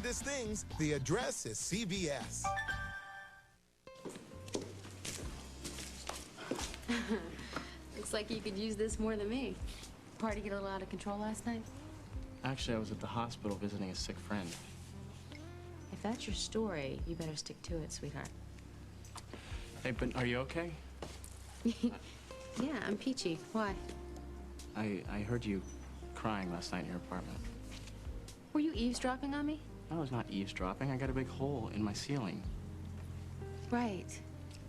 This things, the address is CVS. Looks like you could use this more than me. Party get a little out of control last night? Actually, I was at the hospital visiting a sick friend. If that's your story, you better stick to it, sweetheart. Hey, but are you okay? Yeah, I'm peachy. Why? I heard you crying last night in your apartment. Were you eavesdropping on me? I was not eavesdropping. I got a big hole in my ceiling. Right.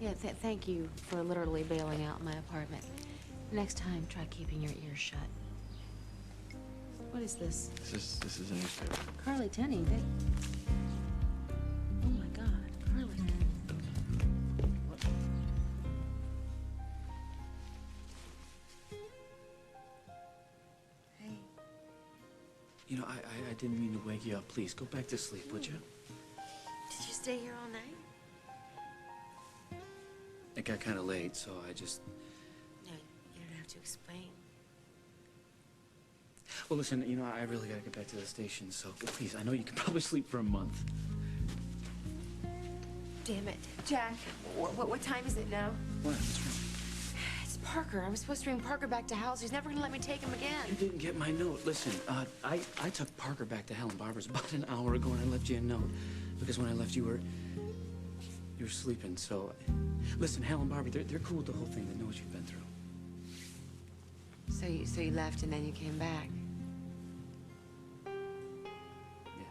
Yeah, thank you for literally bailing out my apartment. Next time, try keeping your ears shut. What is this? This is a newspaper. Carly Tenney, Oh my God, Carly. What? Hey. You know, I didn't mean to wake you up. Please, go back to sleep, would you? Did you stay here all night? It got kind of late, so I just... No, you don't have to explain. Well, listen, you know, I really gotta get back to the station, so please, I know you can probably sleep for a month. Damn it. Jack, what time is it now? What? What's wrong? It's Parker. I was supposed to bring Parker back to Hal's. He's never gonna let me take him You again. didn't get my note. Listen, I took Parker back to Helen Barber's about an hour ago, and I left you a note. Because when I left, you were sleeping, so... Listen, Helen Barber, they're cool with the whole thing. They know what you've been through. So you left and then you came back. Yeah.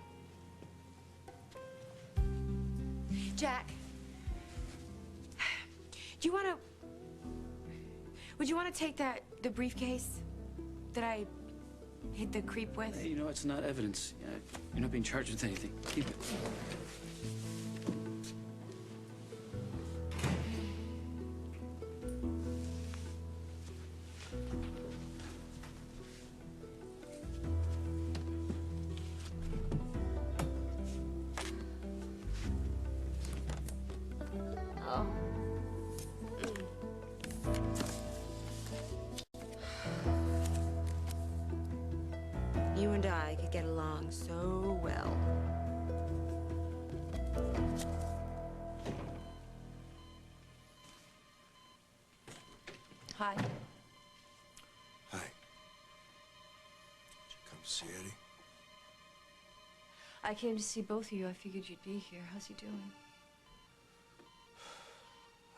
Jack, would you want to take the briefcase that I hit the creep with? Hey, you know, it's not evidence. You're not being charged with anything. Keep it. Oh. You and I could get along so well. Hi. Hi. Did you come to see Eddie? I came to see both of you. I figured you'd be here. How's he doing?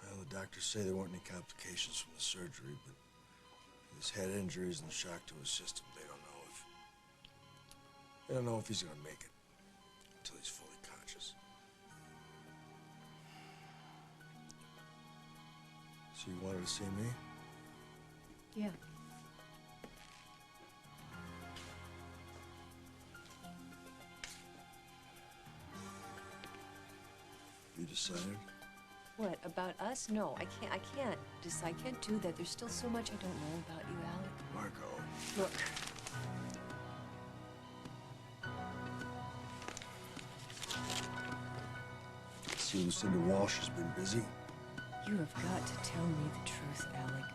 Well, the doctors say there weren't any complications from the surgery, but his head injuries and the shock to his system, they don't know if he's gonna make it until he's fully conscious. So you wanted to see me? Yeah. You decided? What, about us? No, I can't do that. There's still so much I don't know about you, Alec. Margo. Look. See, Lucinda Walsh has been busy. You have got to tell me the truth, Alec.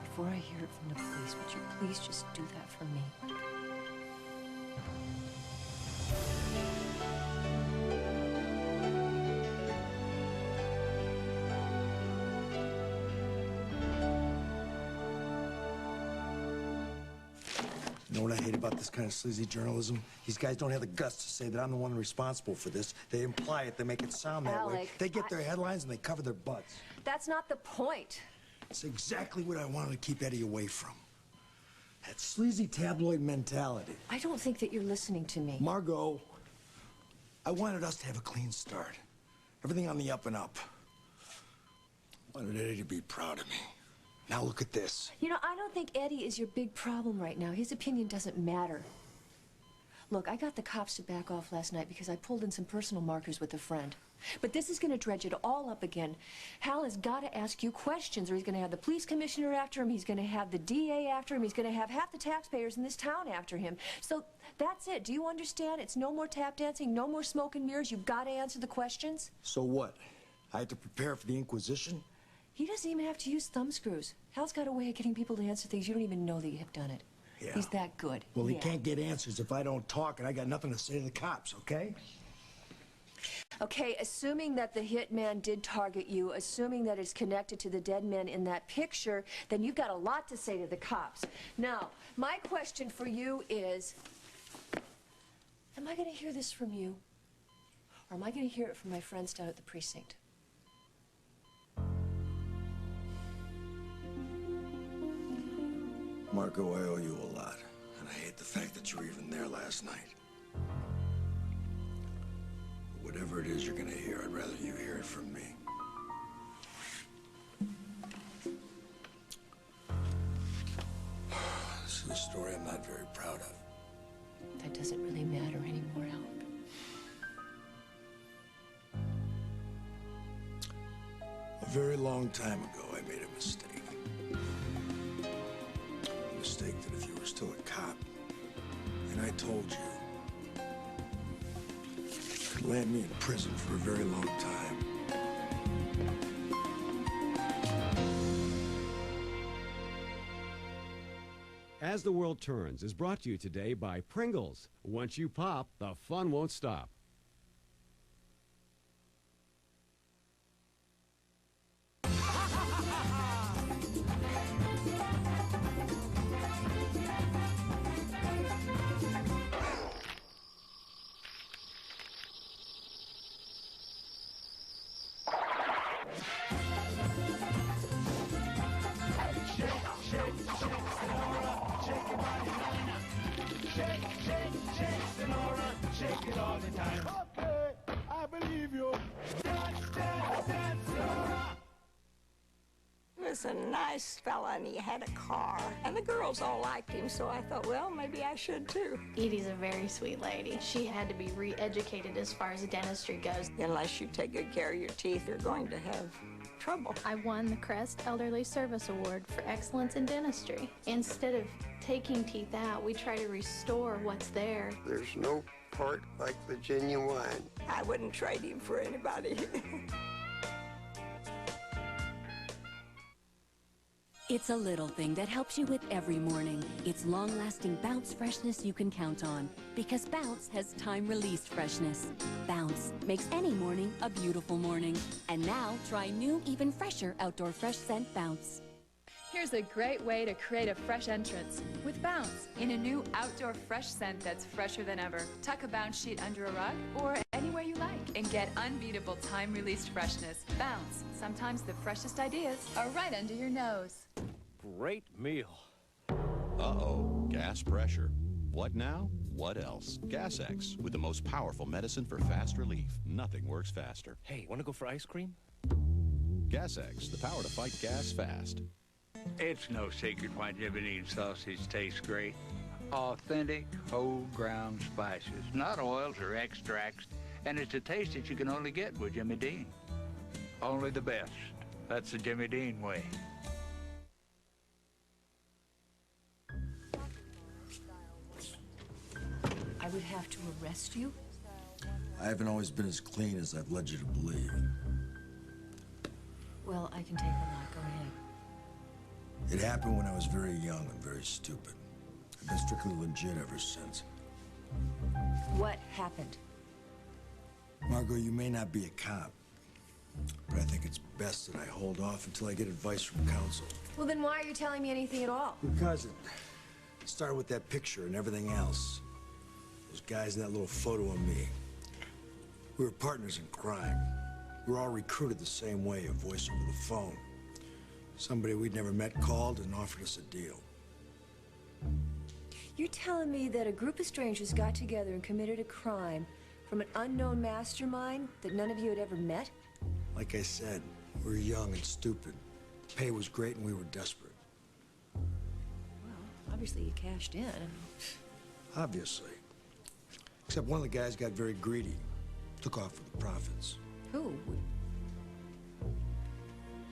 Before I hear it from the police, would you please just do that for me? You know what I hate about this kind of sleazy journalism? These guys don't have the guts to say that I'm the one responsible for this. They imply it, they make it sound that way. Alec, They get their headlines and they cover their butts. That's not the point. It's exactly what I wanted to keep Eddie away from. That sleazy tabloid mentality. I don't think that you're listening to me. Margo, I wanted us to have a clean start. Everything on the up and up. I wanted Eddie to be proud of me. Now look at this. You know, I don't think Eddie is your big problem right now. His opinion doesn't matter. Look, I got the cops to back off last night because I pulled in some personal markers with a friend. But this is going to dredge it all up again. Hal has got to ask you questions, or he's going to have the police commissioner after him, he's going to have the DA after him, he's going to have half the taxpayers in this town after him. So that's it. Do you understand? It's no more tap dancing, no more smoke and mirrors. You've got to answer the questions. So what? I had to prepare for the Inquisition? He doesn't even have to use thumbscrews. Hal's got a way of getting people to answer things you don't even know that you have done it. Yeah. He's that good. Well, he Yeah. can't get answers if I don't talk, and I got nothing to say to the cops, okay? Okay, assuming that the hitman did target you, assuming that it's connected to the dead men in that picture, then you've got a lot to say to the cops. Now, my question for you is, am I going to hear this from you? Or am I going to hear it from my friends down at the precinct? Margo, I owe you a lot, and I hate the fact that you were even there last night. Whatever it is you're gonna hear, I'd rather you hear it from me. This is a story I'm not very proud of. That doesn't really matter anymore, Alec. A very long time ago, I made a mistake. A mistake that if you were still a cop, and I told you, could land me in prison for a very long time. As the World Turns is brought to you today by Pringles. Once you pop, the fun won't stop. He was a nice fella and he had a car, and the girls all liked him, so I thought, well, maybe I should too. Edie's a very sweet lady. She had to be re-educated as far as dentistry goes. Unless you take good care of your teeth, you're going to have trouble. I won the Crest Elderly Service Award for excellence in dentistry. Instead of taking teeth out, we try to restore what's there. There's no part like the genuine. I wouldn't trade him for anybody. It's a little thing that helps you with every morning. It's long-lasting Bounce freshness you can count on, because Bounce has time-released freshness. Bounce makes any morning a beautiful morning. And now, try new, even fresher Outdoor Fresh Scent Bounce. Here's a great way to create a fresh entrance with Bounce in a new Outdoor Fresh scent that's fresher than ever. Tuck a Bounce sheet under a rug or anywhere you like and get unbeatable time-released freshness. Bounce. Sometimes the freshest ideas are right under your nose. Great meal. Uh-oh, gas pressure. What now? What else? Gas X, with the most powerful medicine for fast relief. Nothing works faster. Hey, want to go for ice cream? Gas X, the power to fight gas fast. It's no secret why Jimmy Dean sausage tastes great. Authentic, whole ground spices, not oils or extracts, and it's a taste that you can only get with Jimmy Dean. Only the best. That's the Jimmy Dean way. I would have to arrest you? I haven't always been as clean as I've led you to believe. Well, I can take a lot. Go ahead. It happened when I was very young and very stupid. I've been strictly legit ever since. What happened? Margo, you may not be a cop, but I think it's best that I hold off until I get advice from counsel. Well, then why are you telling me anything at all? Because it started with that picture and everything else. Those guys in that little photo of me. We were partners in crime. We were all recruited the same way, a voice over the phone. Somebody we'd never met called and offered us a deal. You're telling me that a group of strangers got together and committed a crime from an unknown mastermind that none of you had ever met? Like I said, we were young and stupid. The pay was great and we were desperate. Well, obviously you cashed in. Obviously. Except one of the guys got very greedy. Took off with the profits. Who?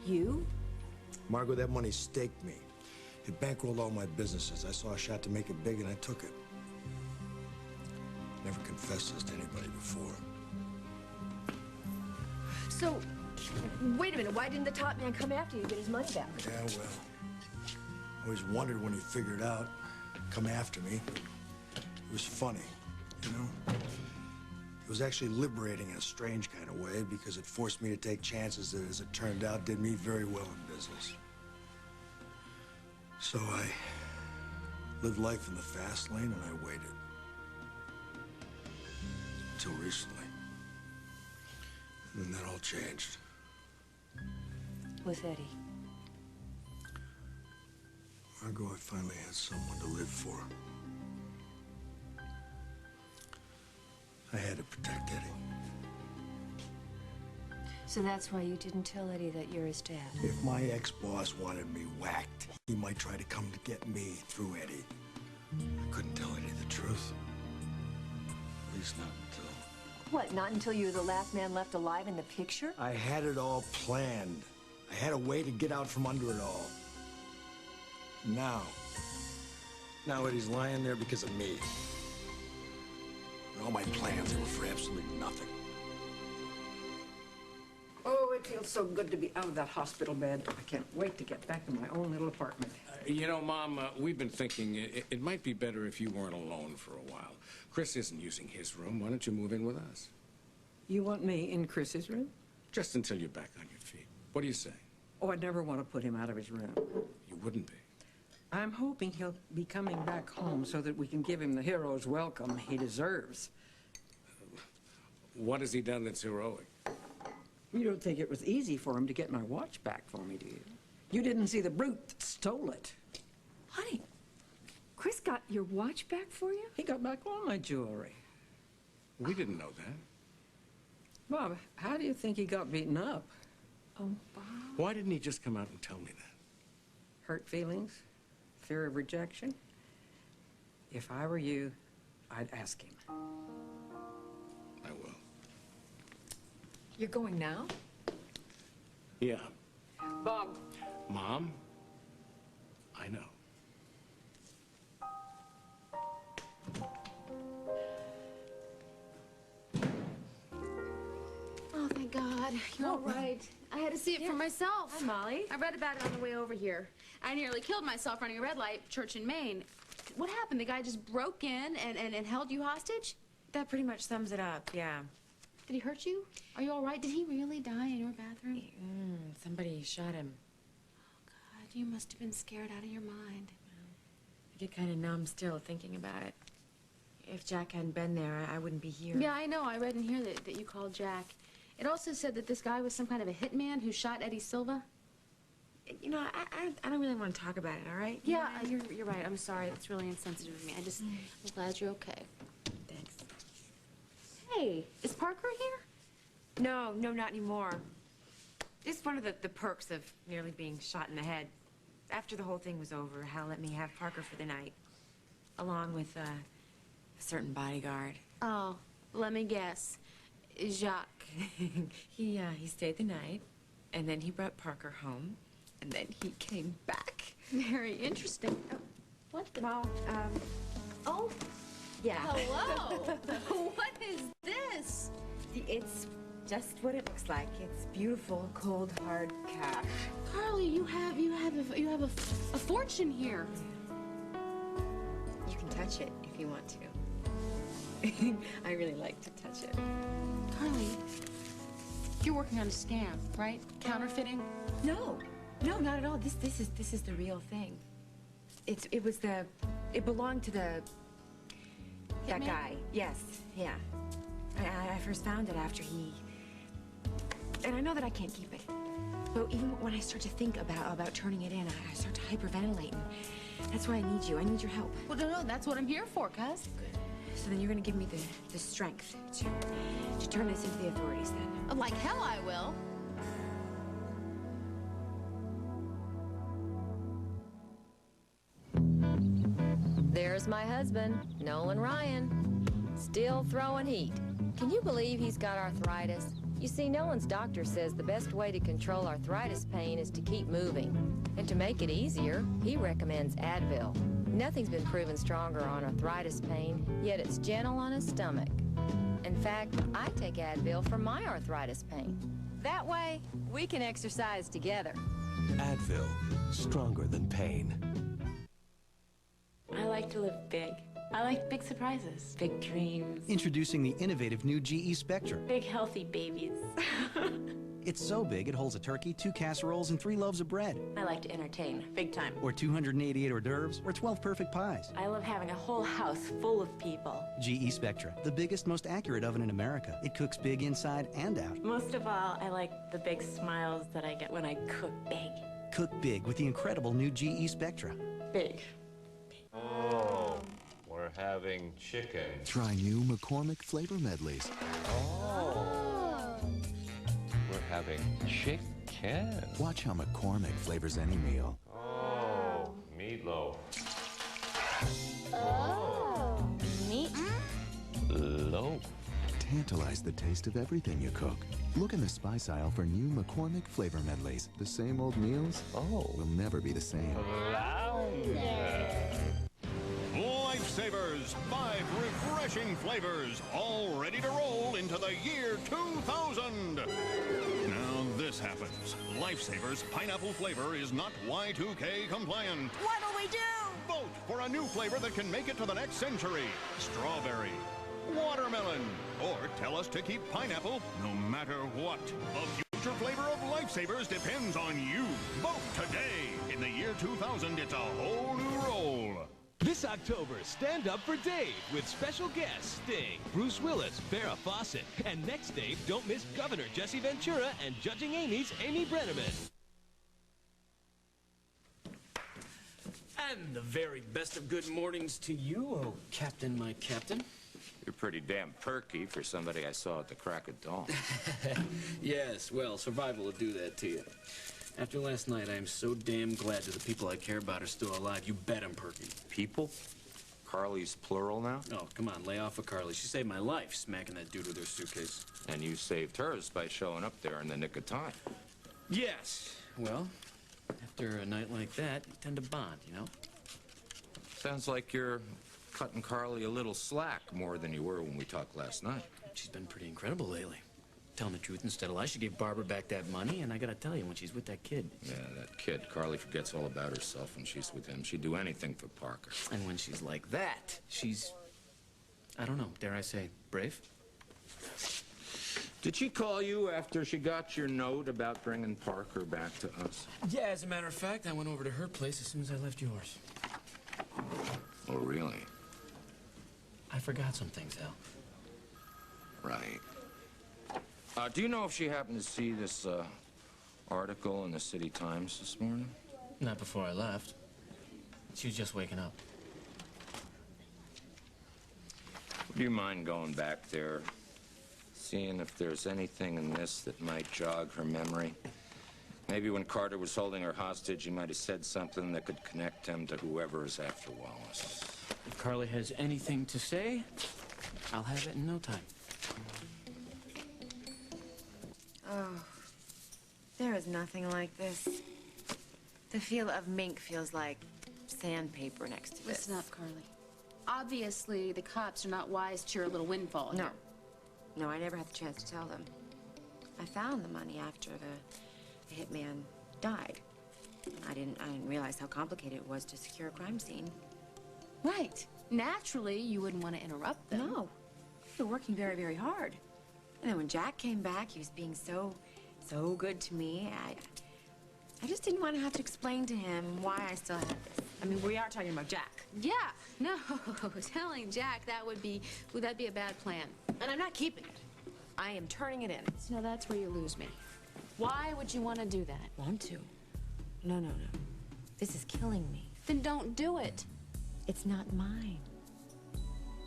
You? Margo, that money staked me. It bankrolled all my businesses. I saw a shot to make it big and I took it. Never confessed this to anybody before. So, wait a minute, why didn't the top man come after you to get his money back? Yeah, well, I always wondered when he figured out. come after me. It was funny, you know? It was actually liberating in a strange kind of way because it forced me to take chances that, as it turned out, did me very well in business. So I lived life in the fast lane and I waited. Until recently. And then that all changed. With Eddie. Margo, I finally had someone to live for. I had to protect Eddie. So that's why you didn't tell Eddie that you're his dad? If my ex-boss wanted me whacked, he might try to come to get me through Eddie. I couldn't tell Eddie the truth. At least not until... What, not until you were the last man left alive in the picture? I had it all planned. I had a way to get out from under it all. Now Eddie's lying there because of me. And all my plans were for absolutely nothing. Oh, it feels so good to be out of that hospital bed. I can't wait to get back to my own little apartment. You know, Mom, we've been thinking it might be better if you weren't alone for a while. Chris isn't using his room. Why don't you move in with us? You want me in Chris's room? Just until you're back on your feet. What do you say? Oh, I'd never want to put him out of his room. You wouldn't be. I'm hoping he'll be coming back home so that we can give him the hero's welcome he deserves. What has he done that's heroic? You don't think it was easy for him to get my watch back for me, do you? You didn't see the brute that stole it. Honey, Chris got your watch back for you? He got back all my jewelry. We didn't know that. Bob, how do you think he got beaten up? Oh, Bob. Why didn't he just come out and tell me that? Hurt feelings? Fear of rejection? If I were you, I'd ask him. I will. You're going now? Yeah. Bob. Mom, I know. Oh, thank God. You're all right. I had to see it for myself. Hi, Molly. I read about it on the way over here. I nearly killed myself running a red light church in Maine. What happened? The guy just broke in and held you hostage? That pretty much sums it up, yeah. Did he hurt you? Are you all right? Did he really die in your bathroom? Somebody shot him. Oh, God, you must have been scared out of your mind. I get kind of numb still thinking about it. If Jack hadn't been there, I wouldn't be here. Yeah, I know. I read in here that you called Jack. It also said that this guy was some kind of a hitman who shot Eddie Silva. You know, I don't really want to talk about it, all right? Yeah, you're right. I'm sorry. That's really insensitive of me. I'm glad you're okay. Thanks. Hey, is Parker here? No, not anymore. It's one of the perks of nearly being shot in the head. After the whole thing was over, Hal let me have Parker for the night, along with a certain bodyguard. Oh, let me guess. Jacques. He stayed the night, and then he brought Parker home, and then he came back. Very interesting. What the? Well, oh, yeah. Hello. What is this? It's just what it looks like. It's beautiful, cold, hard cash. Carly, you have a fortune here. You can touch it if you want to. I really like to touch it. Carly, you're working on a scam, right? Counterfeiting? No, not at all. This is the real thing. It belonged to that guy. Yes, yeah. I first found it after he. And I know that I can't keep it. But even when I start to think about turning it in, I start to hyperventilate. And that's why I need you. I need your help. Well, no, that's what I'm here for, cuz. Good. So then you're gonna give me the strength to turn this into the authorities then. Like hell I will. There's my husband, Nolan Ryan, still throwing heat. Can you believe he's got arthritis? You see, Nolan's doctor says the best way to control arthritis pain is to keep moving. And to make it easier, he recommends Advil. Nothing's been proven stronger on arthritis pain, yet it's gentle on his stomach. In fact, I take Advil for my arthritis pain. That way, we can exercise together. Advil, stronger than pain. I like to live big. I like big surprises, big dreams, Introducing the innovative new GE Spectra. big healthy babies. It's so big it holds a turkey, 2 casseroles, and 3 loaves of bread. I like to entertain, big time. Or 288 hors d'oeuvres, or 12 perfect pies. I love having a whole house full of people. GE Spectra, the biggest, most accurate oven in America. It cooks big inside and out. Most of all, I like the big smiles that I get when I cook big. Cook big with the incredible new GE Spectra. Big. Oh, we're having chicken. Try new McCormick flavor medleys. Oh. We're having chicken. Watch how McCormick flavors any meal. Oh, meatloaf. Oh. Meat? Loaf. Tantalize the taste of everything you cook. Look in the spice aisle for new McCormick flavor medleys. The same old meals will never be the same. Lifesavers, 5 refreshing flavors, all ready to roll into the year 2000. Now this happens. Lifesavers pineapple flavor is not Y2K compliant. What'll we do? Vote for a new flavor that can make it to the next century. Strawberry, watermelon, or tell us to keep pineapple no matter what. The future flavor of Lifesavers depends on you. Vote today. In the year 2000, it's a whole new roll. This October, stand up for Dave with special guests Sting, Bruce Willis, Farrah Fawcett, and next Dave, don't miss Governor Jesse Ventura and Judging Amy's Amy Brenneman. And the very best of good mornings to you, oh Captain, my Captain. You're pretty damn perky for somebody I saw at the crack of dawn. Yes, well, survival will do that to you. After last night, I am so damn glad that the people I care about are still alive. You bet I'm perky. People? Carly's plural now? Oh, come on, lay off of Carly. She saved my life, smacking that dude with her suitcase. And you saved hers by showing up there in the nick of time. Yes. Well, after a night like that, you tend to bond, you know? Sounds like you're cutting Carly a little slack more than you were when we talked last night. She's been pretty incredible lately. Telling the truth instead of lies, she gave Barbara back that money, and I gotta tell you, when she's with that kid... Yeah, that kid. Carly forgets all about herself when she's with him. She'd do anything for Parker. And when she's like that, she's... I don't know, dare I say, brave? Did she call you after she got your note about bringing Parker back to us? Yeah, as a matter of fact, I went over to her place as soon as I left yours. Oh, really? I forgot some things, Al. Right. Do you know if she happened to see this article in the City Times this morning? Not before I left. She was just waking up. Would you mind going back there, seeing if there's anything in this that might jog her memory? Maybe when Carter was holding her hostage, he might have said something that could connect him to whoever is after Wallace. If Carly has anything to say, I'll have it in no time. Oh, there is nothing like this. The feel of mink feels like sandpaper next to this. Listen up, Carly. Obviously, the cops are not wise to your little windfall No. here. No, I never had the chance to tell them. I found the money after the hitman died. I didn't realize how complicated it was to secure a crime scene. Right. Naturally, you wouldn't want to interrupt them. No. They were working very, very hard. And then when Jack came back, he was being so good to me. I just didn't want to have to explain to him why I still had this. I mean, we are talking about Jack. Yeah. No. Telling Jack would be a bad plan. And I'm not keeping it. I am turning it in. So now that's where you lose me. Why would you want to do that? Want to? No. This is killing me. Then don't do it. It's not mine.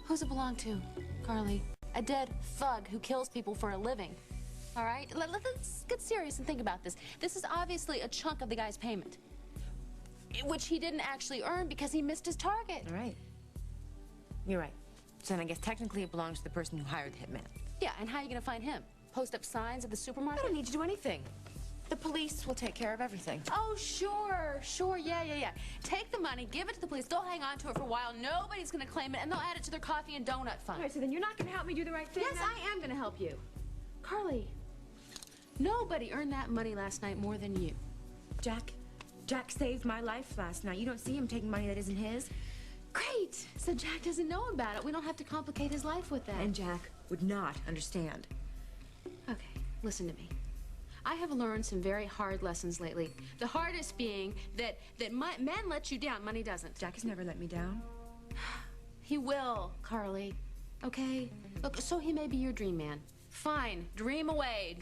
Who's it belong to, Carly? A dead thug who kills people for a living. All right? Let's get serious and think about this. This is obviously a chunk of the guy's payment, which he didn't actually earn because he missed his target. All right. You're right. So then I guess technically it belongs to the person who hired the hitman. Yeah, and how are you going to find him? Post up signs at the supermarket? I don't need to do anything. The police will take care of everything. Oh, sure, yeah. Take the money, give it to the police, they'll hang on to it for a while, nobody's gonna claim it, and they'll add it to their coffee and donut fund. All right, so then you're not gonna help me do the right thing? Yes, then? I am gonna help you. Carly, nobody earned that money last night more than you. Jack saved my life last night. You don't see him taking money that isn't his? Great! So Jack doesn't know about it. We don't have to complicate his life with that. And Jack would not understand. Okay, listen to me. I have learned some very hard lessons lately. The hardest being that men let you down, money doesn't. Jack has never let me down. He will, Carly. Okay? Look, so he may be your dream man. Fine, dream away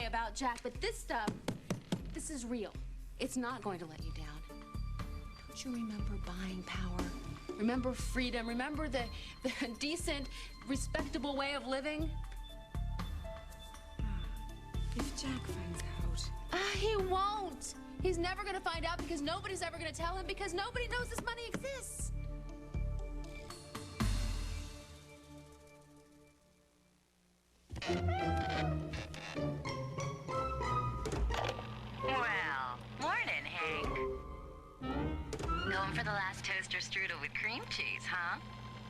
about Jack, but this stuff, this is real. It's not going to let you down. Don't you remember buying power? Remember freedom? Remember the decent, respectable way of living? If Jack finds out... He won't. He's never going to find out because nobody's ever going to tell him because nobody knows this money exists. Well, morning, Hank. Going for the last toaster strudel with cream cheese, huh?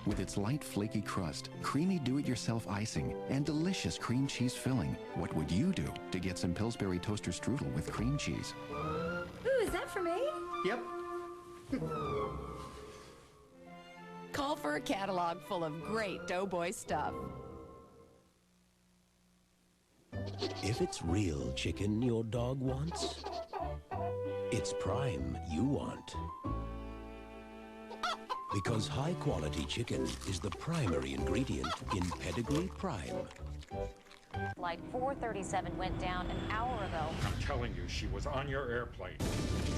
With its light, flaky crust, creamy do-it-yourself icing, and delicious cream cheese filling, what would you do to get some Pillsbury toaster strudel with cream cheese? Ooh, is that for me? Yep. Call for a catalog full of great Doughboy stuff. If it's real chicken your dog wants, it's Prime you want. Because high-quality chicken is the primary ingredient in Pedigree Prime. Flight 437 went down an hour ago. I'm telling you, she was on your airplane.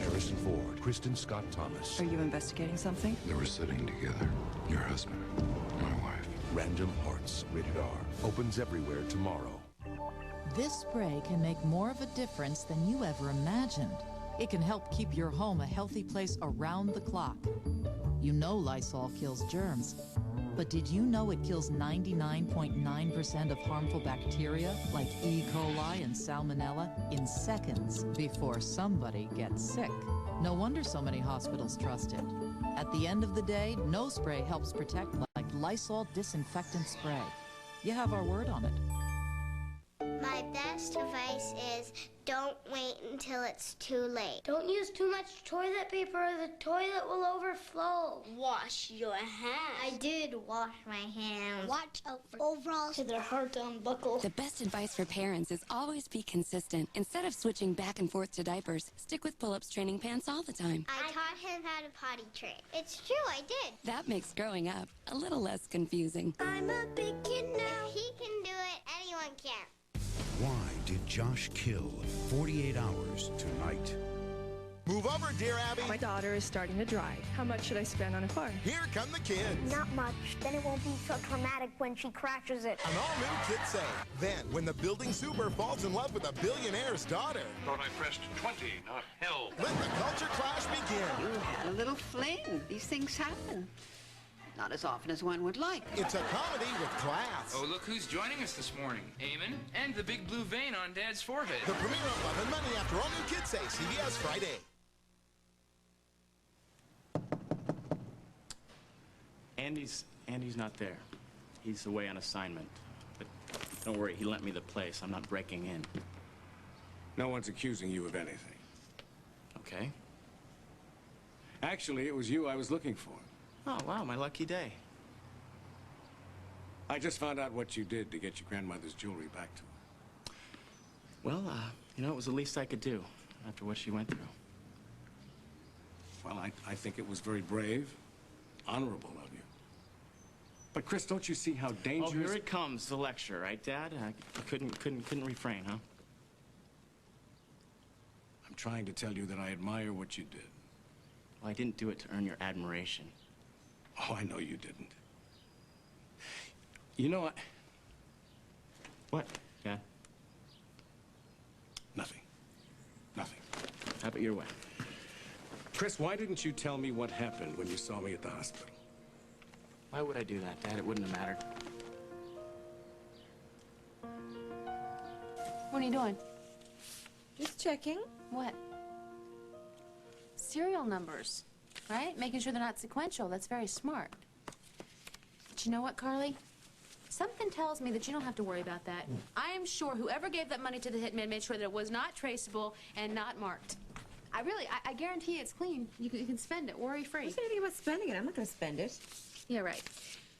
Harrison Ford, Kristen Scott Thomas. Are you investigating something? They were sitting together. Your husband, my wife. Random Hearts, rated R. Opens everywhere tomorrow. This spray can make more of a difference than you ever imagined. It can help keep your home a healthy place around the clock. You know Lysol kills germs, but did you know it kills 99.9% of harmful bacteria like E. coli and Salmonella in seconds before somebody gets sick? No wonder so many hospitals trust it. At the end of the day, no spray helps protect like Lysol disinfectant spray. You have our word on it. My best advice is don't wait until it's too late. Don't use too much toilet paper or the toilet will overflow. Wash your hands. I did wash my hands. Watch out for overalls so they're hard to unbuckle. The best advice for parents is always be consistent. Instead of switching back and forth to diapers, stick with pull-ups training pants all the time. I taught him how to potty train. It's true, I did. That makes growing up a little less confusing. I'm a big kid now. If he can do it, anyone can. Why did Josh kill 48 hours tonight? Move over, dear Abby. My daughter is starting to drive. How much should I spend on a car? Here come the kids. Not much. Then it won't be so traumatic when she crashes it. An all-new Kid Say. Then, when the building super falls in love with a billionaire's daughter. Thought I pressed 20, not hell. Let the culture clash begin. You had a little fling. These things happen. Not as often as one would like. It's a comedy with class. Oh, look who's joining us this morning. Eamon and the big blue vein on Dad's forehead. The premiere of Love and Money after all new Kid Say, CBS Friday. Andy's not there. He's away on assignment. But don't worry, he lent me the place. I'm not breaking in. No one's accusing you of anything. Okay. Actually, it was you I was looking for. Oh, wow, my lucky day. I just found out what you did to get your grandmother's jewelry back to her. Well, you know, it was the least I could do after what she went through. Well, I think it was very brave, honorable of you. But, Chris, don't you see how dangerous... Oh, here it comes, the lecture, right, Dad? I couldn't refrain, huh? I'm trying to tell you that I admire what you did. Well, I didn't do it to earn your admiration. Oh, I know you didn't. You know, What, Dad? Nothing. Nothing. Have it your way. Chris, why didn't you tell me what happened when you saw me at the hospital? Why would I do that, Dad? It wouldn't have mattered. What are you doing? Just checking. What? Serial numbers, right? Making sure they're not sequential. That's very smart. But you know what, Carly? Something tells me that you don't have to worry about that. I am sure whoever gave that money to the hitman made sure that it was not traceable and not marked. I guarantee it's clean. You can spend it worry-free. Who's anything about spending it? I'm not going to spend it. Yeah, right.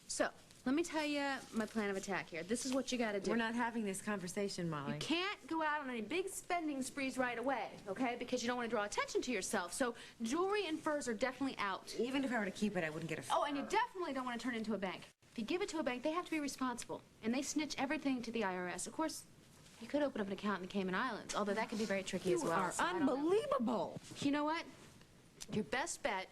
So, let me tell you my plan of attack here. This is what you got to do. We're not having this conversation, Molly. You can't go out on any big spending sprees right away, okay? Because you don't want to draw attention to yourself. So, jewelry and furs are definitely out. Even if I were to keep it, I wouldn't get a fur. Oh, and you definitely don't want to turn it into a bank. If you give it to a bank, they have to be responsible. And they snitch everything to the IRS. Of course, you could open up an account in the Cayman Islands, although that could be very tricky as well. You are unbelievable. You know what? Your best bet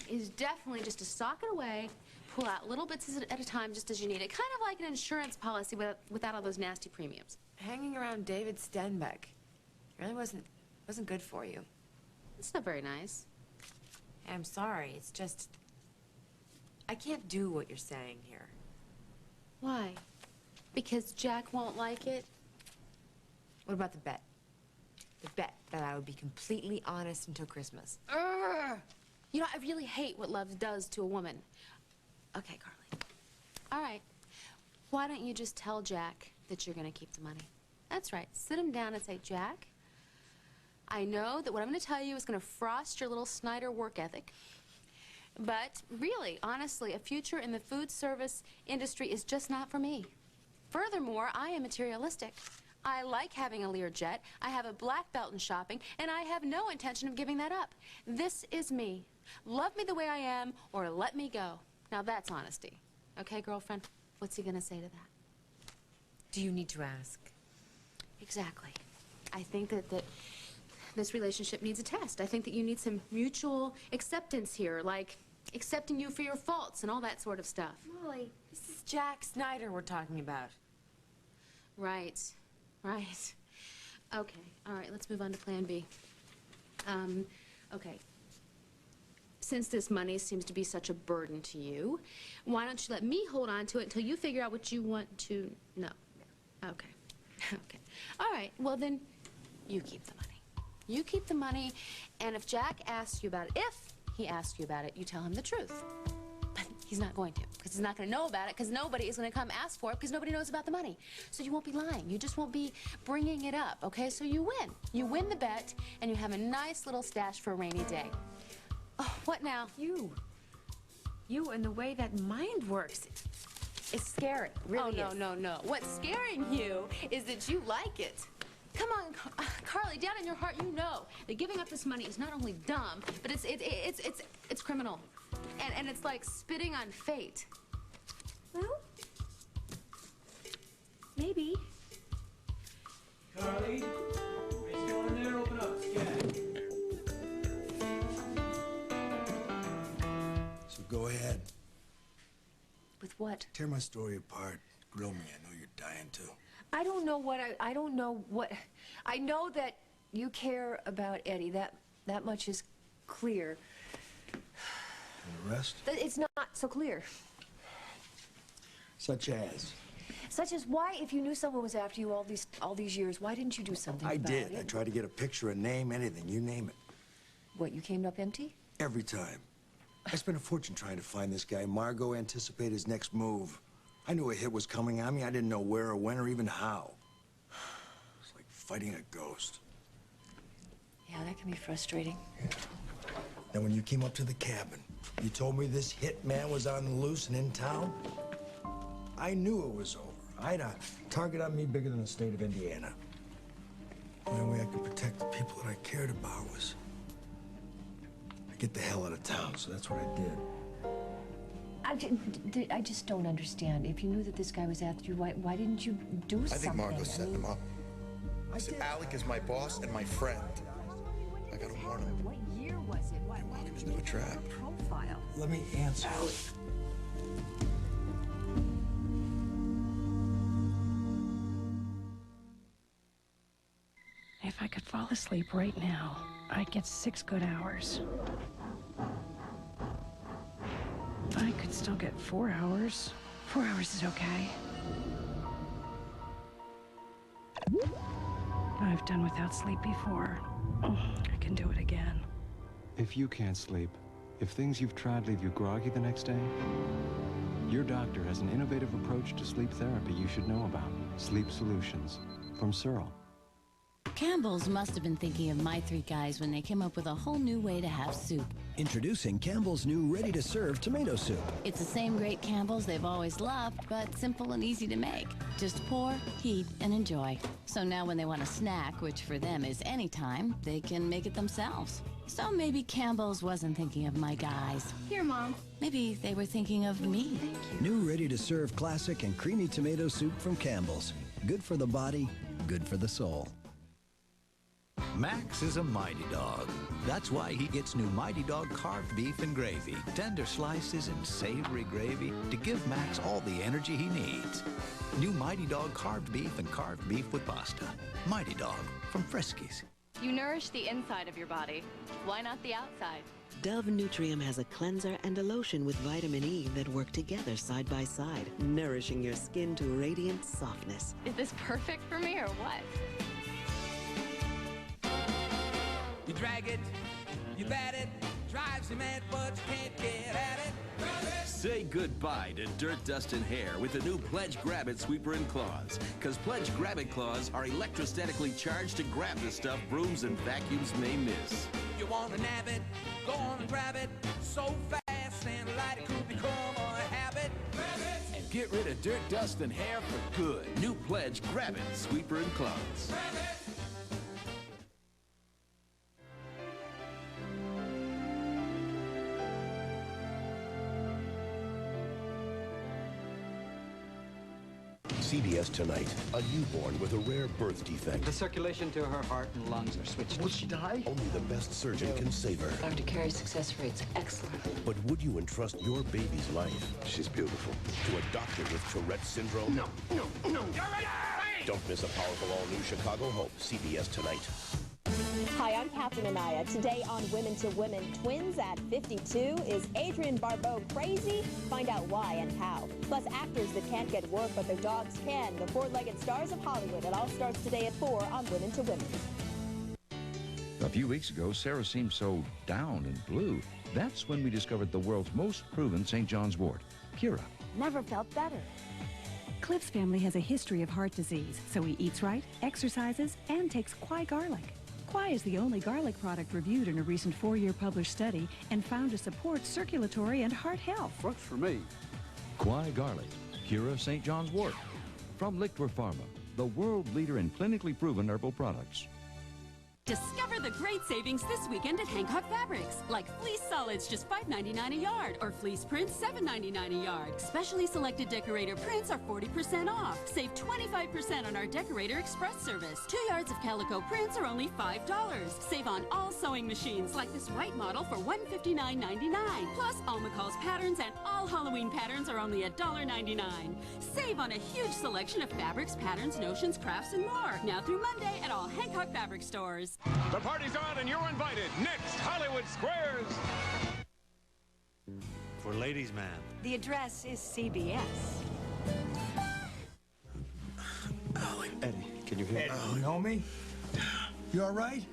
is definitely just to sock it away, pull out little bits at a time just as you need it. Kind of like an insurance policy without all those nasty premiums. Hanging around David Stenbeck really wasn't good for you. It's not very nice. I'm sorry. It's just... I can't do what you're saying here. Why? Because Jack won't like it? What about the bet? The bet that I would be completely honest until Christmas. Urgh! You know, I really hate what love does to a woman. Okay, Carly. All right. Why don't you just tell Jack that you're going to keep the money? That's right. Sit him down and say, Jack, I know that what I'm going to tell you is going to frost your little Snyder work ethic. But really, honestly, a future in the food service industry is just not for me. Furthermore, I am materialistic. I like having a Learjet, I have a black belt in shopping, and I have no intention of giving that up. This is me. Love me the way I am, or let me go. Now that's honesty. Okay, girlfriend? What's he gonna say to that? Do you need to ask? Exactly. I think that this relationship needs a test. I think that you need some mutual acceptance here, like accepting you for your faults and all that sort of stuff. Molly, this is Jack Snyder we're talking about. Right. Right. Okay. All right, let's move on to plan B. Okay. Since this money seems to be such a burden to you, why don't you let me hold on to it until you figure out what you want to know? Okay. Okay. All right. Well, then you keep the money. You keep the money, and if Jack asks you about it, if he asks you about it, you tell him the truth. But he's not going to, because he's not going to know about it, because nobody is going to come ask for it, because nobody knows about the money. So you won't be lying. You just won't be bringing it up, okay? So you win. You win the bet, and you have a nice little stash for a rainy day. Oh, what now? You and the way that mind works. It's scary. Really is. No. What's scaring you is that you like it. Come on, Carly, down in your heart, you know that giving up this money is not only dumb, but it's criminal. And it's like spitting on fate. Well, maybe. Carly, are you still in there? Open up, scat. So go ahead. With what? Tear my story apart. Grill me. I know you're dying to. I don't know what I know that you care about Eddie. That much is clear. And the rest? It's not so clear. Such as? Such as why, if you knew someone was after you all these years, why didn't you do something I about did. it? I tried to get a picture, a name, anything. You name it. What, you came up empty? Every time. I spent a fortune trying to find this guy. Margo anticipated his next move. I knew a hit was coming at me. I didn't know where or when or even how. It's like fighting a ghost. Yeah, that can be frustrating. Yeah. Now, when you came up to the cabin, you told me this hit man was on the loose and in town. I knew it was over. I had a target on me bigger than the state of Indiana. The only way I could protect the people that I cared about was to get the hell out of town, so that's what I did. I just don't understand. If you knew that this guy was after you, why didn't you do something? I think Margo set him up. Listen, Alec is my boss and my friend. I gotta warn him. What year was it? Why walking into a trap. Profile. Let me answer. Alec. If I could fall asleep right now, I'd get 6 good hours. I could still get 4 hours. 4 hours is okay. I've done without sleep before. Oh, I can do it again. If you can't sleep, if things you've tried leave you groggy the next day, your doctor has an innovative approach to sleep therapy you should know about. Sleep Solutions from Searle. Campbell's must have been thinking of my three guys when they came up with a whole new way to have soup. Introducing Campbell's new ready-to-serve tomato soup. It's the same great Campbell's they've always loved, but simple and easy to make. Just pour, heat, and enjoy. So now when they want a snack, which for them is any time, they can make it themselves. So maybe Campbell's wasn't thinking of my guys. Here, Mom. Maybe they were thinking of me. New ready-to-serve classic and creamy tomato soup from Campbell's. Good for the body, good for the soul. Max is a mighty dog. That's why he gets new Mighty Dog carved beef and gravy. Tender slices and savory gravy to give Max all the energy he needs. New Mighty Dog carved beef and carved beef with pasta. Mighty Dog from Friskies. You nourish the inside of your body. Why not the outside? Dove Nutrium has a cleanser and a lotion with vitamin E that work together side by side, nourishing your skin to radiant softness. Is this perfect for me or what? You drag it, you bat it, drives you mad, but you can't get at it. Say goodbye to dirt, dust, and hair with the new Pledge Grab-It Sweeper and Claws. Because Pledge Grab-It Claws are electrostatically charged to grab the stuff brooms and vacuums may miss. You want to nab it, go on and grab it, so fast and light it could become a habit. And get rid of dirt, dust, and hair for good. New Pledge Grab-It Sweeper and Claws. CBS Tonight. A newborn with a rare birth defect. The circulation to her heart and lungs are switched. Will she die? Only the best surgeon can save her. Dr. Carey's success rate's excellent. But would you entrust your baby's life? She's beautiful. To a doctor with Tourette's syndrome? No. Don't miss a powerful all-new Chicago Hope. CBS Tonight. Hi, I'm Catherine Anaya. Today on Women to Women, twins at 52. Is Adrienne Barbeau crazy? Find out why and how. Plus, actors that can't get work but their dogs can. The four-legged stars of Hollywood. It all starts today at 4 on Women to Women. A few weeks ago, Sarah seemed so down and blue. That's when we discovered the world's most proven St. John's wort, Cura. Never felt better. Cliff's family has a history of heart disease, so he eats right, exercises, and takes Quai garlic. Quai is the only garlic product reviewed in a recent 4-year published study and found to support circulatory and heart health. Works for me. Quai garlic, Cura St. John's wort. From Lichtwer Pharma, the world leader in clinically proven herbal products. Discover the great savings this weekend at Hancock Fabrics, like fleece solids just $5.99 a yard, or fleece prints $7.99 a yard. Specially selected decorator prints are 40% off. Save 25% on our Decorator Express service. 2 yards of calico prints are only $5. Save on all sewing machines, like this white model for $159.99. Plus, all McCall's patterns and all Halloween patterns are only $1.99. Save on a huge selection of fabrics, patterns, notions, crafts, and more. Now through Monday at all Hancock Fabric stores. The party's on and you're invited. Next, Hollywood Squares. For ladies' man. The address is CBS. Eddie, can you hear me? Eddie, you know me? You all right?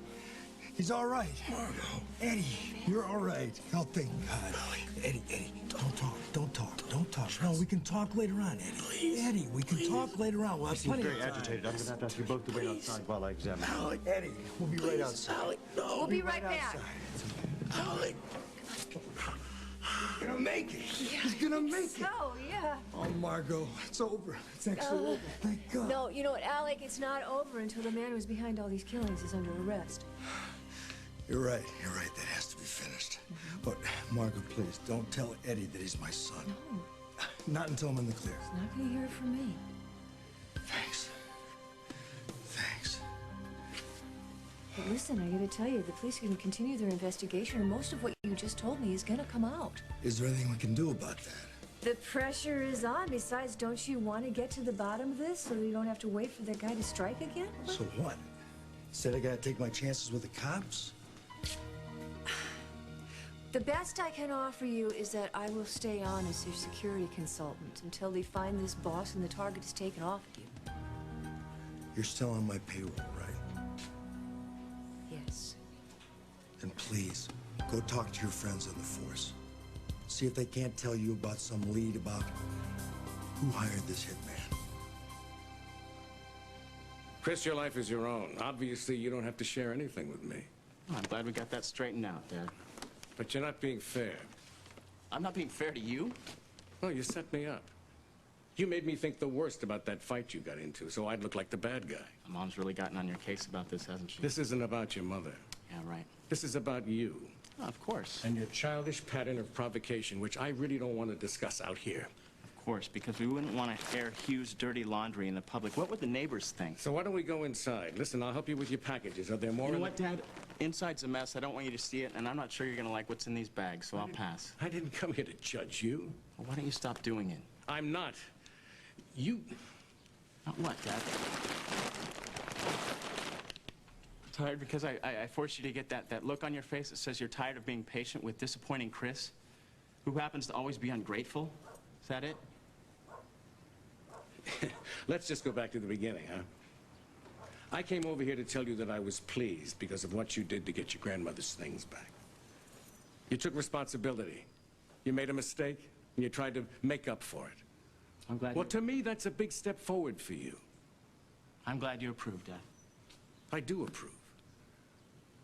He's all right. Margo. Eddie, you're all right. Oh, thank God. Eddie, don't talk. No, we can talk later on, Eddie. Please. Eddie, we can talk later on. We'll have plenty of time. Very agitated. I'm going to have to ask you both to wait outside while I examine. Alec, Eddie, we'll be right outside. Alec, no. We'll be right back. Alec. He's gonna make it. Yeah, He's gonna make it. So, yeah. Oh, Margo, it's over. It's actually over. Thank God. No, you know what, Alec, it's not over until the man who's behind all these killings is under arrest. You're right. That has to be finished. But, Margo, please, don't tell Eddie that he's my son. No. Not until I'm in the clear. He's not gonna hear it from me. Thanks. But listen, I gotta tell you, the police can continue their investigation, and most of what you just told me is gonna come out. Is there anything we can do about that? The pressure is on. Besides, don't you want to get to the bottom of this so you don't have to wait for that guy to strike again? So what? Said I gotta take my chances with the cops? The best I can offer you is that I will stay on as your security consultant until they find this boss and the target is taken off of you. You're still on my payroll, right? Yes. Then please, go talk to your friends on the force. See if they can't tell you about some lead about who hired this hitman. Chris, your life is your own. Obviously, you don't have to share anything with me. I'm glad we got that straightened out, Dad. But you're not being fair. I'm not being fair to you? Well, you set me up. You made me think the worst about that fight you got into, so I'd look like the bad guy. My mom's really gotten on your case about this, hasn't she? This isn't about your mother. Yeah, right. This is about you. Oh, of course. And your childish pattern of provocation, which I really don't want to discuss out here. Of course, because we wouldn't want to air Hugh's dirty laundry in the public. What would the neighbors think? So why don't we go inside? Listen, I'll help you with your packages. Are there more? You know what, Dad? Inside's a mess. I don't want you to see it, and I'm not sure you're going to like what's in these bags, so I'll pass. I didn't come here to judge you. Well, why don't you stop doing it? I'm not. You... Not what, Dad? Tired because I forced you to get that look on your face that says you're tired of being patient with disappointing Chris, who happens to always be ungrateful? Is that it? Let's just go back to the beginning, huh? I came over here to tell you that I was pleased because of what you did to get your grandmother's things back. You took responsibility. You made a mistake, and you tried to make up for it. I'm glad. Well, to me, that's a big step forward for you. I'm glad you approve, Dad. I do approve.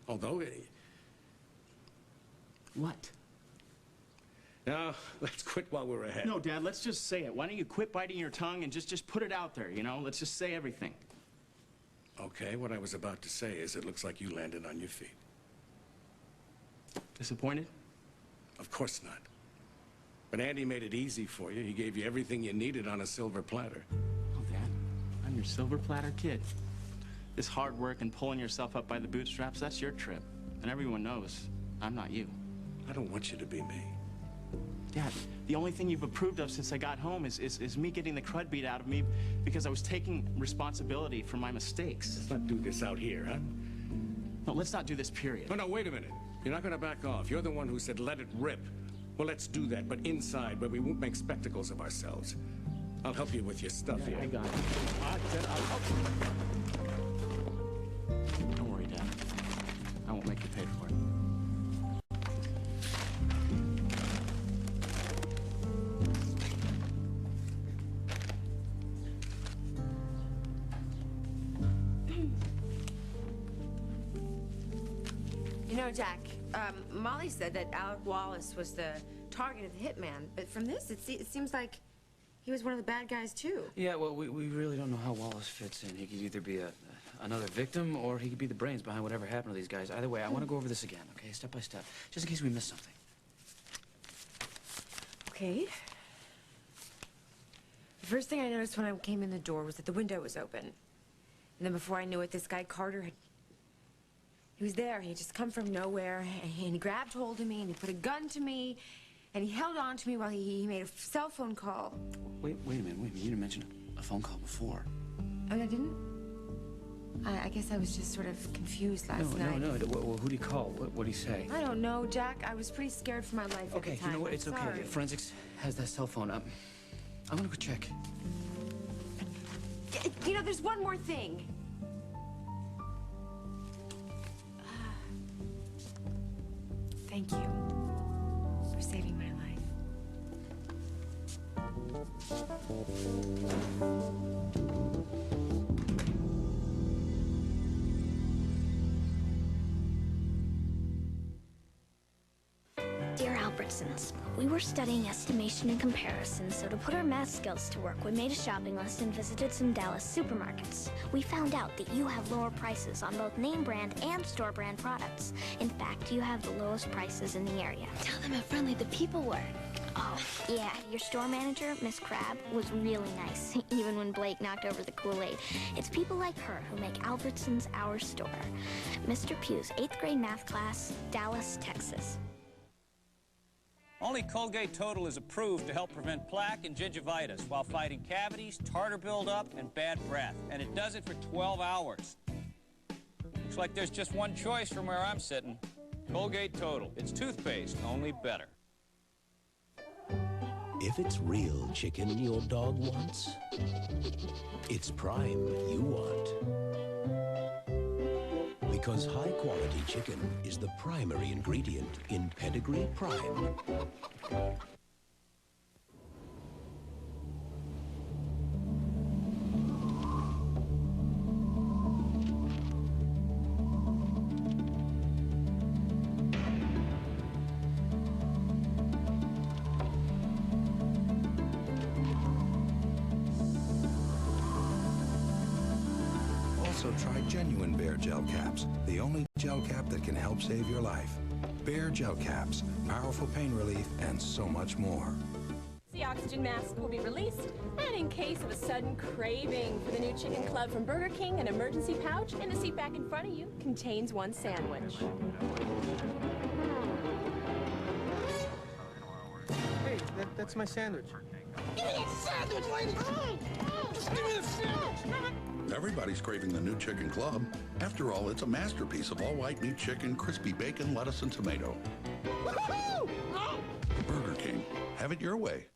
Although... What? Now, let's quit while we're ahead. No, Dad, let's just say it. Why don't you quit biting your tongue and just put it out there, you know? Let's just say everything. Okay, what I was about to say is it looks like you landed on your feet. Disappointed? Of course not. But Andy made it easy for you. He gave you everything you needed on a silver platter. Oh, Dad, I'm your silver platter kid. This hard work and pulling yourself up by the bootstraps, that's your trip. And everyone knows I'm not you. I don't want you to be me. Dad, the only thing you've approved of since I got home is me getting the crud beat out of me because I was taking responsibility for my mistakes. Let's not do this out here, huh? No, let's not do this, period. Oh, no, wait a minute. You're not going to back off. You're the one who said let it rip. Well, let's do that, but inside, where we won't make spectacles of ourselves. I'll help you with your stuff here. I got it. Don't worry, Dad. I won't make you pay for it. You know, Jack, Molly said that Alec Wallace was the target of the hitman, but from this, it seems like he was one of the bad guys, too. Yeah, well, we really don't know how Wallace fits in. He could either be another victim, or he could be the brains behind whatever happened to these guys. Either way, I want to go over this again, okay, step by step, just in case we miss something. Okay. The first thing I noticed when I came in the door was that the window was open. And then before I knew it, this guy Carter had... He was there. He had just come from nowhere, and he grabbed hold of me, and he put a gun to me, and he held on to me while he made a cell phone call. Wait a minute. You didn't mention a phone call before. Oh, I didn't? I guess I was just sort of confused last night. No. Well, who'd he call? What'd he say? I don't know, Jack. I was pretty scared for my life at the time. Okay, you know what? It's okay. Sorry. Forensics has that cell phone. I'm gonna go check. You know, there's one more thing. Thank you for saving my life. Dear Albertsons, we were studying estimation and comparison, so to put our math skills to work, we made a shopping list and visited some Dallas supermarkets. We found out that you have lower prices on both name brand and store brand products. In fact, you have the lowest prices in the area. Tell them how friendly the people were. Oh, yeah, your store manager, Miss Crab, was really nice, even when Blake knocked over the Kool-Aid. It's people like her who make Albertsons our store. Mr. Pugh's 8th grade math class, Dallas, Texas. Only Colgate Total is approved to help prevent plaque and gingivitis while fighting cavities, tartar buildup, and bad breath. And it does it for 12 hours. Looks like there's just one choice from where I'm sitting. Colgate Total. It's toothpaste, only better. If it's real chicken your dog wants, it's Prime you want. Because high-quality chicken is the primary ingredient in Pedigree Prime. So try genuine Bear Gel Caps, the only gel cap that can help save your life. Bear Gel Caps, powerful pain relief, and so much more. The oxygen mask will be released, and in case of a sudden craving for the new chicken club from Burger King, an emergency pouch in the seat back in front of you contains one sandwich. Hey, that's my sandwich. Give me that sandwich, lady! Just give me the sandwich! Everybody's craving the new chicken club. After all, it's a masterpiece of all-white meat chicken, crispy bacon, lettuce, and tomato. Woohoo! Burger King. Have it your way.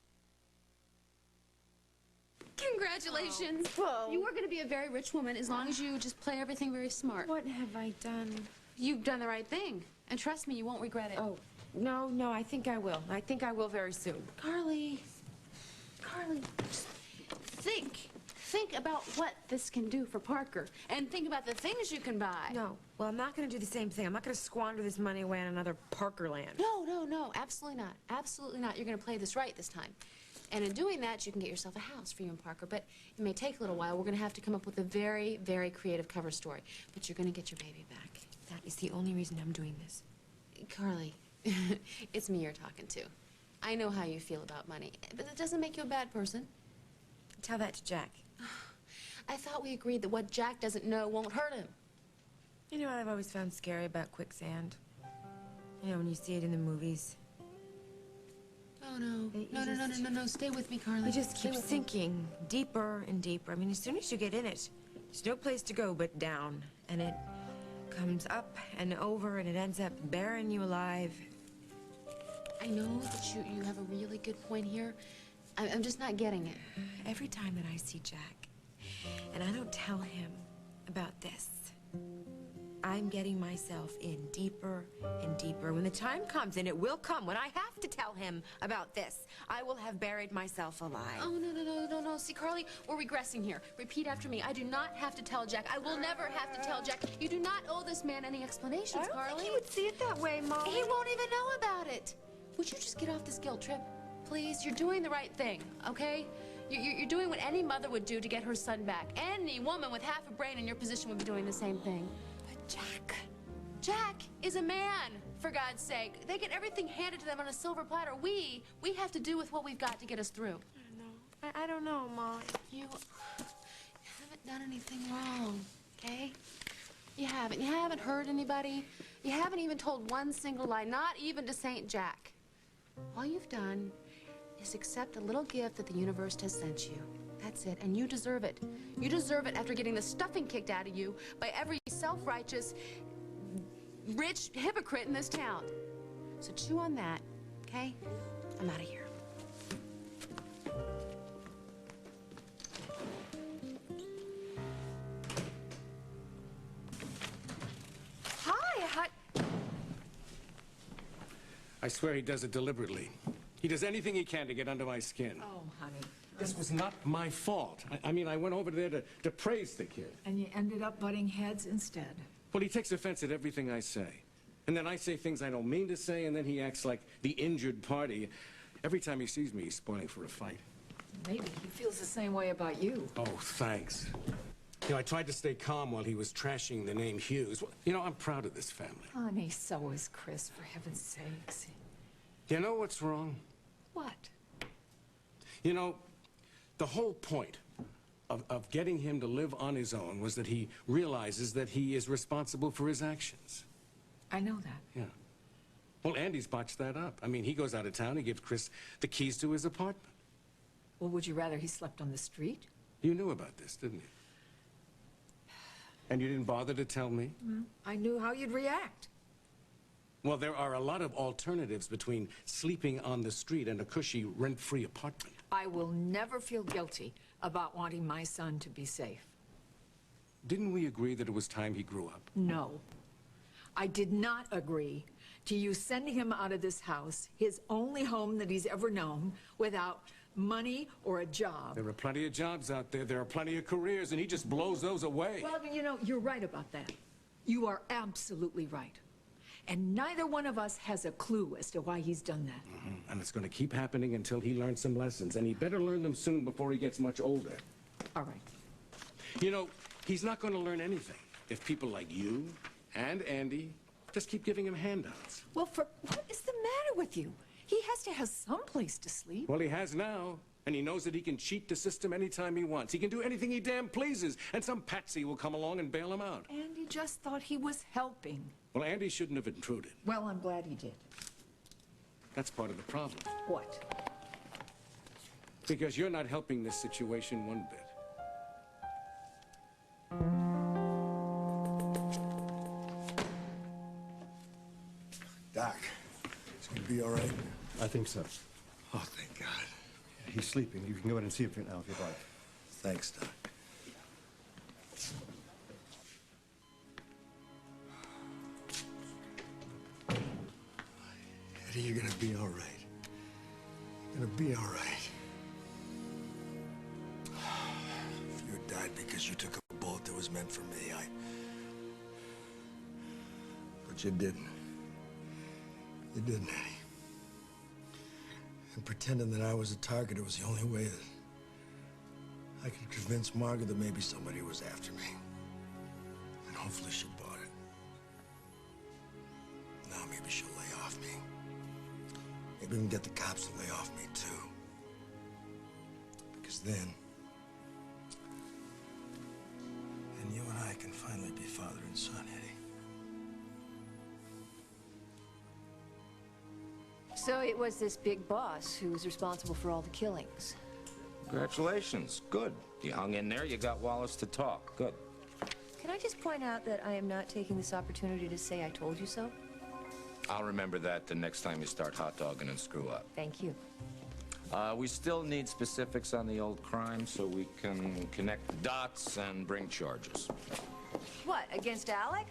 Congratulations. Whoa. You are going to be a very rich woman as long as you just play everything very smart. What have I done? You've done the right thing. And trust me, you won't regret it. Oh, no, I think I will. I think I will very soon. Carly, just think. Think about what this can do for Parker. And think about the things you can buy. No. Well, I'm not going to do the same thing. I'm not going to squander this money away on another Parker land. No, absolutely not. Absolutely not. You're going to play this right this time. And in doing that, you can get yourself a house for you and Parker. But it may take a little while. We're going to have to come up with a very, very creative cover story. But you're going to get your baby back. That is the only reason I'm doing this. Carly, it's me you're talking to. I know how you feel about money, but it doesn't make you a bad person. Tell that to Jack. I thought we agreed that what Jack doesn't know won't hurt him. You know what I've always found scary about quicksand? You know, when you see it in the movies. Oh, no. Stay with me, Carly. You just keep Stay with sinking deeper and deeper. I mean, as soon as you get in it, there's no place to go but down. And it comes up and over, and it ends up burying you alive. I know that you have a really good point here. I'm just not getting it. Every time that I see Jack, and I don't tell him about this, I'm getting myself in deeper and deeper. When the time comes, and it will come, when I have to tell him about this, I will have buried myself alive. Oh, no. See, Carly, we're regressing here. Repeat after me. I do not have to tell Jack. I will never have to tell Jack. You do not owe this man any explanations, Carly. I don't think he would see it that way, Molly. He won't even know about it. Would you just get off this guilt trip? Please, you're doing the right thing, okay? You're doing what any mother would do to get her son back. Any woman with half a brain in your position would be doing the same thing. But Jack is a man, for God's sake. They get everything handed to them on a silver platter. We have to do with what we've got to get us through. I don't know, Molly. You haven't done anything wrong, okay? You haven't hurt anybody. You haven't even told one single lie, not even to St. Jack. All you've done is accept a little gift that the universe has sent you. That's it, and you deserve it. You deserve it after getting the stuffing kicked out of you by every self-righteous, rich hypocrite in this town. So chew on that, okay? I'm out of here. Hi. I swear he does it deliberately. He does anything he can to get under my skin. Oh, honey. This was not my fault. I mean, I went over there to praise the kid. And you ended up butting heads instead. Well, he takes offense at everything I say. And then I say things I don't mean to say, and then he acts like the injured party. Every time he sees me, he's spoiling for a fight. Maybe he feels the same way about you. Oh, thanks. You know, I tried to stay calm while he was trashing the name Hughes. Well, you know, I'm proud of this family. Honey, so is Chris, for heaven's sakes. You know what's wrong? What? You know, the whole point of getting him to live on his own was that he realizes that he is responsible for his actions. I know that. Yeah. Well, Andy's botched that up. I mean, he goes out of town, he gives Chris the keys to his apartment. Well, would you rather he slept on the street? You knew about this, didn't you? And you didn't bother to tell me? Well, I knew how you'd react. Well, there are a lot of alternatives between sleeping on the street and a cushy, rent-free apartment. I will never feel guilty about wanting my son to be safe. Didn't we agree that it was time he grew up? No. I did not agree to you sending him out of this house, his only home that he's ever known, without money or a job. There are plenty of jobs out there. There are plenty of careers, and he just blows those away. Well, you know, you're right about that. You are absolutely right. And neither one of us has a clue as to why he's done that. Mm-hmm. And it's going to keep happening until he learns some lessons, and he better learn them soon before he gets much older. All right. You know, He's not going to learn anything if people like you and Andy just keep giving him handouts. Well, what is the matter with you? He has to have some place to sleep. Well, he has now, and he knows that he can cheat the system anytime he wants. He can do anything he damn pleases, and some patsy will come along and bail him out. Andy just thought he was helping. Well, Andy shouldn't have intruded. Well, I'm glad he did. That's part of the problem. What? Because you're not helping this situation one bit. Doc, it's gonna be all right? I think so. Oh, thank God. He's sleeping. You can go ahead and see him now if you'd like. Thanks, Doc. Eddie, you're gonna be all right. You're gonna be all right. If you had died because you took a bullet that was meant for me, But you didn't. You didn't, Eddie. And pretending that I was a target, it was the only way that I could convince Margo that maybe somebody was after me. And hopefully she bought it. Now maybe she'll lay off me. Maybe we can get the cops to lay off me, too. Because then... and you and I can finally be father and son, Eddie. So it was this big boss who was responsible for all the killings. Congratulations. Good. You hung in there, you got Wallace to talk. Good. Can I just point out that I am not taking this opportunity to say I told you so? I'll remember that the next time you start hot dogging and screw up. Thank you. We still need specifics on the old crime so we can connect the dots and bring charges. What, against Alec?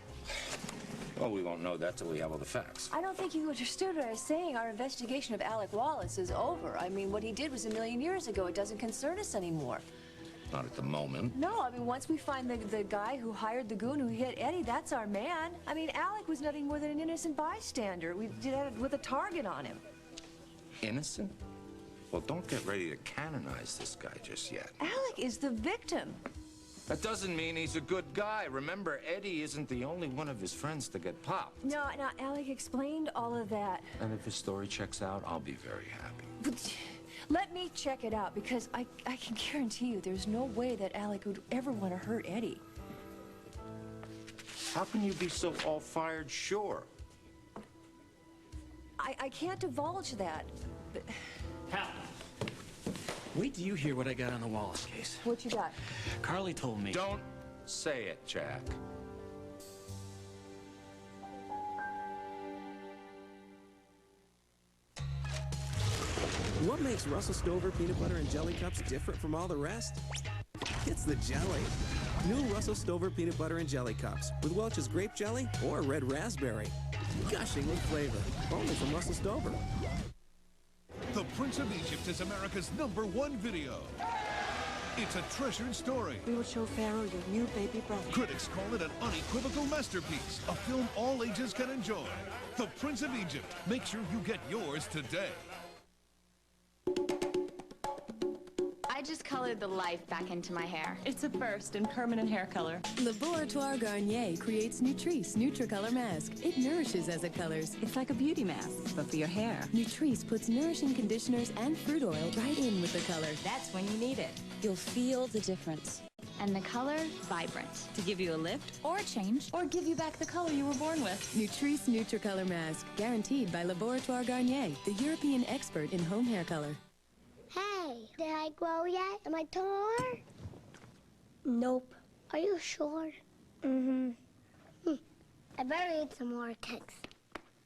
Well, we won't know that till we have all the facts. I don't think you understood what I was saying. Our investigation of Alec Wallace is over. I mean, what he did was a million years ago. It doesn't concern us anymore. Not at the moment. No, I mean, once we find the guy who hired the goon who hit Eddie, that's our man. I mean, Alec was nothing more than an innocent bystander. We did it with a target on him. Innocent? Well, don't get ready to canonize this guy just yet. Alec is the victim. That doesn't mean he's a good guy. Remember, Eddie isn't the only one of his friends to get popped. No, Alec explained all of that. And if his story checks out, I'll be very happy. But let me check it out, because I can guarantee you there's no way that Alec would ever want to hurt Eddie. How can you be so all-fired sure? I can't divulge that. But... Hal, wait till you hear what I got on the Wallace case. What you got? Carly told me... Don't say it, Jack. What makes Russell Stover peanut butter and jelly cups different from all the rest? It's the jelly. New Russell Stover peanut butter and jelly cups with Welch's grape jelly or red raspberry. Gushing with flavor. Only from Russell Stover. The Prince of Egypt is America's #1 video. It's a treasured story. We will show Pharaoh your new baby brother. Critics call it an unequivocal masterpiece, a film all ages can enjoy. The Prince of Egypt. Make sure you get yours today. I just colored the life back into my hair. It's a first in permanent hair color. Laboratoire Garnier creates Nutrice Nutricolor Mask. It nourishes as it colors. It's like a beauty mask, but for your hair. Nutrice puts nourishing conditioners and fruit oil right in with the color. That's when you need it. You'll feel the difference. And the color, vibrant. To give you a lift Or a change. Or give you back the color you were born with. Nutrice Nutricolor Mask. Guaranteed by Laboratoire Garnier, the European expert in home hair color. Hey, did I grow yet? Am I taller? Nope. Are you sure? Mm-hmm. I better eat some more cakes.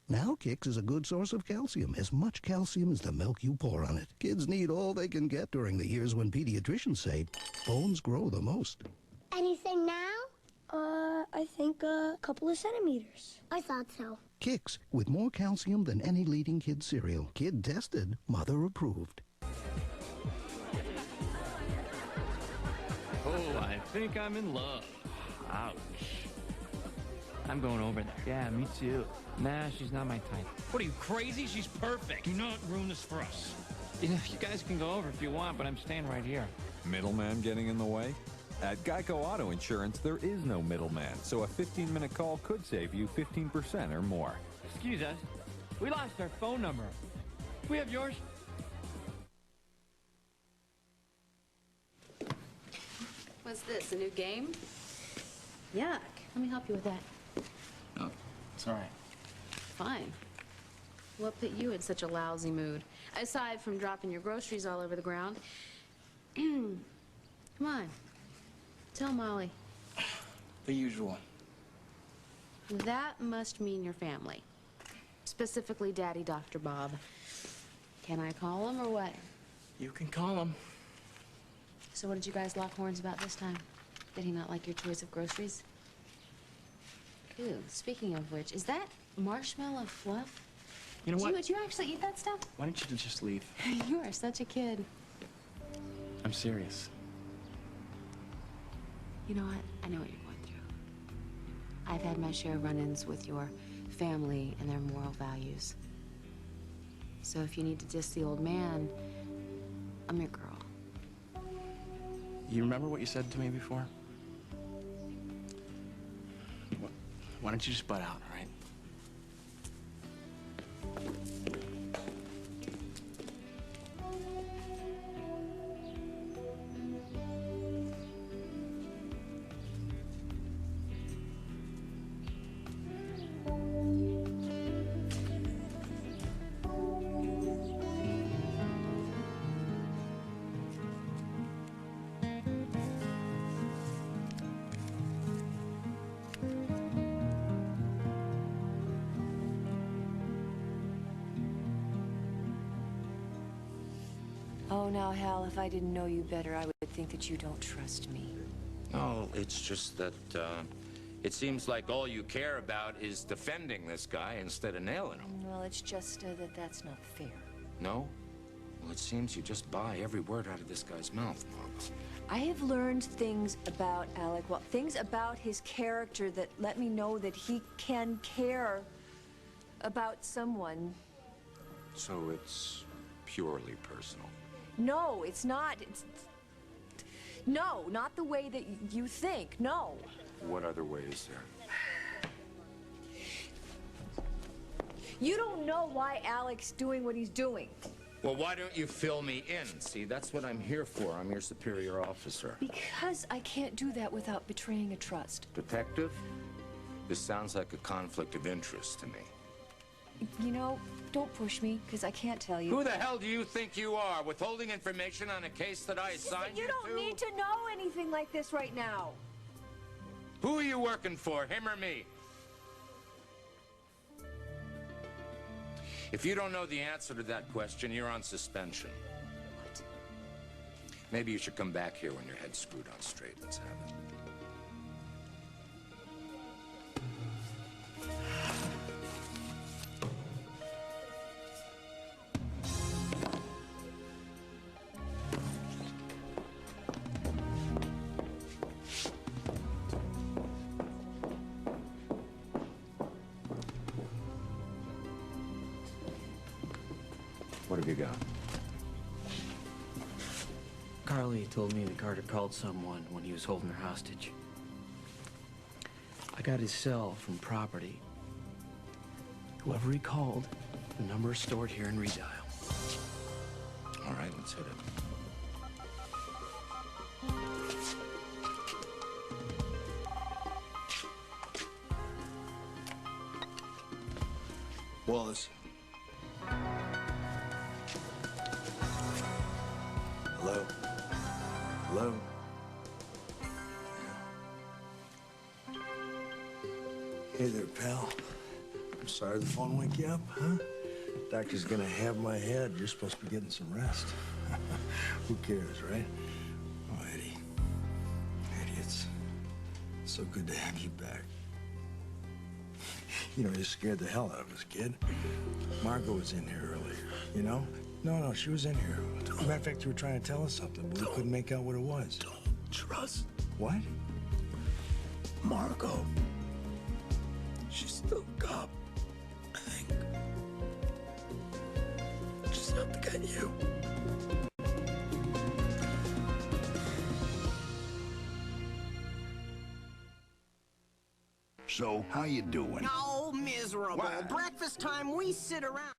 Now Kix is a good source of calcium, as much calcium as the milk you pour on it. Kids need all they can get during the years when pediatricians say bones grow the most. Anything now? I think a couple of centimeters. I thought so. Kix, with more calcium than any leading kid cereal. Kid tested, mother approved. Oh, I think I'm in love. Ouch. I'm going over there. Yeah, me too. Nah, she's not my type. What are you, crazy? She's perfect. Do not ruin this for us. You guys can go over if you want, but I'm staying right here. Middleman getting in the way? At Geico Auto Insurance, there is no middleman, so a 15-minute call could save you 15% or more. Excuse us. We lost our phone number. We have yours. What's this, a new game? Yuck. Let me help you with that. No, it's all right. Fine. What put you in such a lousy mood? Aside from dropping your groceries all over the ground. Come on. Tell Molly. The usual. That must mean your family. Specifically Daddy Dr. Bob. Can I call him or what? You can call him. So what did you guys lock horns about this time? Did he not like your choice of groceries? Ooh, speaking of which, is that marshmallow fluff? You know what? Would you actually eat that stuff? Why don't you just leave? You are such a kid. I'm serious. You know what? I know what you're going through. I've had my share of run-ins with your family and their moral values. So if you need to diss the old man, I'm your girl. You remember what you said to me before? Why don't you just butt out, all right? Oh, now, Hal, if I didn't know you better, I would think that you don't trust me. No, it's just that, it seems like all you care about is defending this guy instead of nailing him. Well, it's just that that's not fair. No? Well, it seems you just buy every word out of this guy's mouth, Margo. I have learned things about Alec, well, things about his character that let me know that he can care about someone. So it's purely personal. No, it's not. No, not the way that you think, no. What other way is there? You don't know why Alec's doing what he's doing. Well, why don't you fill me in? See, that's what I'm here for. I'm your superior officer. Because I can't do that without betraying a trust. Detective? This sounds like a conflict of interest to me. You know, don't push me, because I can't tell you. Who the hell do you think you are, withholding information on a case that I assigned you to? You don't need to know anything like this right now. Who are you working for, him or me? If you don't know the answer to that question, you're on suspension. What? Maybe you should come back here when your head's screwed on straight. Let's have it. What have you got? Carly told me that Carter called someone when he was holding her hostage. I got his cell from property. Whoever he called, the number is stored here in redial. All right, let's hit it. Wallace. Hello? Hello? Hey there, pal. I'm sorry the phone wake you up, huh? Doctor's gonna have my head. You're supposed to be getting some rest. Who cares, right? Oh, Eddie. Eddie, it's so good to have you back. You know, you scared the hell out of us, kid. Margo was in here earlier, you know? No, she was in here. As a matter of fact, you were trying to tell us something, but we couldn't make out what it was. Don't trust. What? Margo. She's still a cop, I think. Just out to get you. So, how you doing? Oh, miserable. What? Breakfast time, we sit around.